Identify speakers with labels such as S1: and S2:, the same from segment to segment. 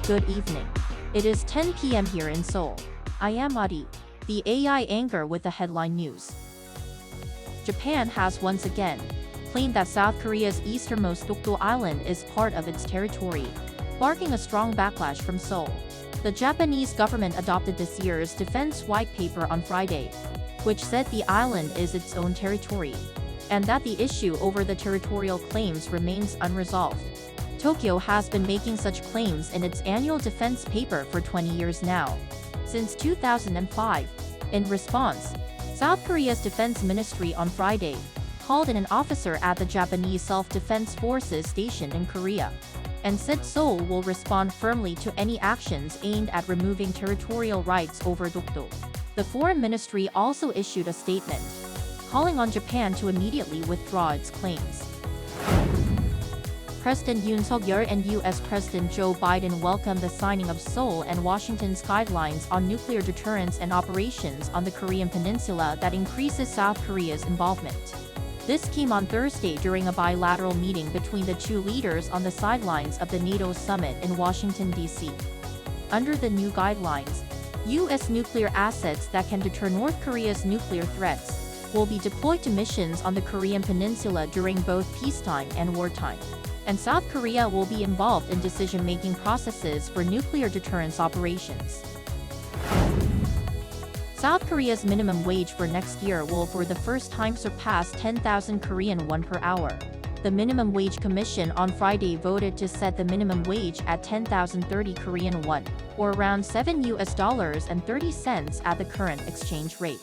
S1: Good evening. It is 10 p.m. here in Seoul. I am Adi, the AI anchor with the headline news. Japan has once again claimed that South Korea's easternmost Dokdo Island is part of its territory, sparking a strong backlash from Seoul. The Japanese government adopted this year's defense white paper on Friday, which said the island is its own territory, and that the issue over the territorial claims remains unresolved. Tokyo has been making such claims in its annual defense paper for 20 years now. Since 2005, in response, South Korea's defense ministry on Friday called in an officer at the Japanese Self-Defense Forces station in Korea, and said Seoul will respond firmly to any actions aimed at removing territorial rights over Dokdo. The foreign ministry also issued a statement, calling on Japan to immediately withdraw its claims. President Yoon and U.S. President Joe Biden welcomed the signing of Seoul and Washington's guidelines on nuclear deterrence and operations on the Korean peninsula that increases South Korea's involvement. This came on Thursday during a bilateral meeting between the two leaders on the sidelines of the NATO summit in Washington, D.C. Under the new guidelines, U.S. nuclear assets that can deter North Korea's nuclear threats will be deployed to missions on the Korean peninsula during both peacetime and wartime, and South Korea will be involved in decision-making processes for nuclear deterrence operations. South Korea's minimum wage for next year will for the first time surpass 10,000 Korean won per hour. The Minimum Wage Commission on Friday voted to set the minimum wage at 10,030 Korean won, or around $7.30 at the current exchange rate.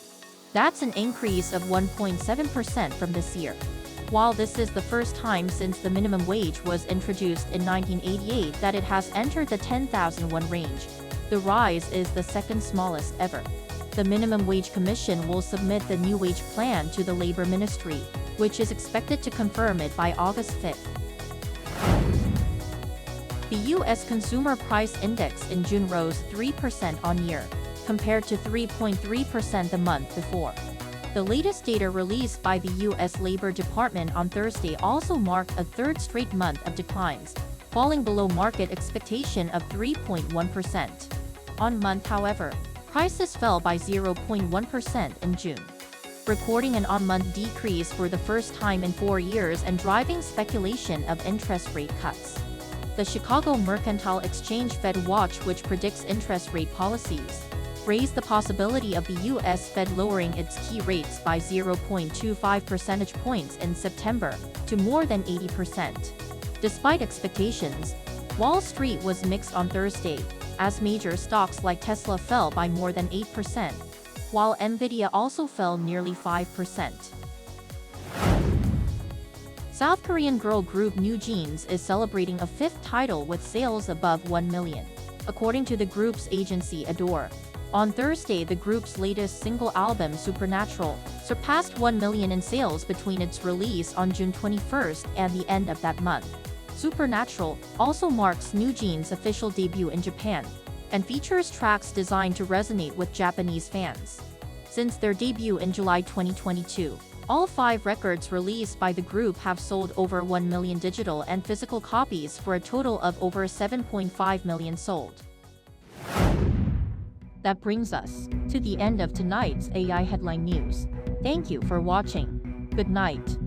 S1: That's an increase of 1.7% from this year. While this is the first time since the minimum wage was introduced in 1988 that it has entered the 10,000 won range, the rise is the second smallest ever. The Minimum Wage Commission will submit the new wage plan to the Labor Ministry, which is expected to confirm it by August 5th. The U.S. Consumer Price Index in June rose 3% on year, compared to 3.3% the month before. The latest data released by the U.S. Labor Department on Thursday also marked a third straight month of declines, falling below market expectation of 3.1%. On month, however, prices fell by 0.1% in June, recording an on-month decrease for the first time in 4 years and driving speculation of interest rate cuts. The Chicago Mercantile Exchange Fed Watch, which predicts interest rate policies, raised the possibility of the U.S. Fed lowering its key rates by 0.25 percentage points in September to more than 80%. Despite expectations, Wall Street was mixed on Thursday, as major stocks like Tesla fell by more than 8%, while Nvidia also fell nearly 5%. South Korean girl group NewJeans is celebrating a fifth title with sales above 1 million, according to the group's agency Adore. On Thursday, the group's latest single album, Supernatural, surpassed 1 million in sales between its release on June 21st and the end of that month. Supernatural also marks NewJeans' official debut in Japan, and features tracks designed to resonate with Japanese fans. Since their debut in July 2022, all 5 records released by the group have sold over 1 million digital and physical copies for a total of over 7.5 million sold. That brings us to the end of tonight's AI headline news. Thank you for watching. Good night.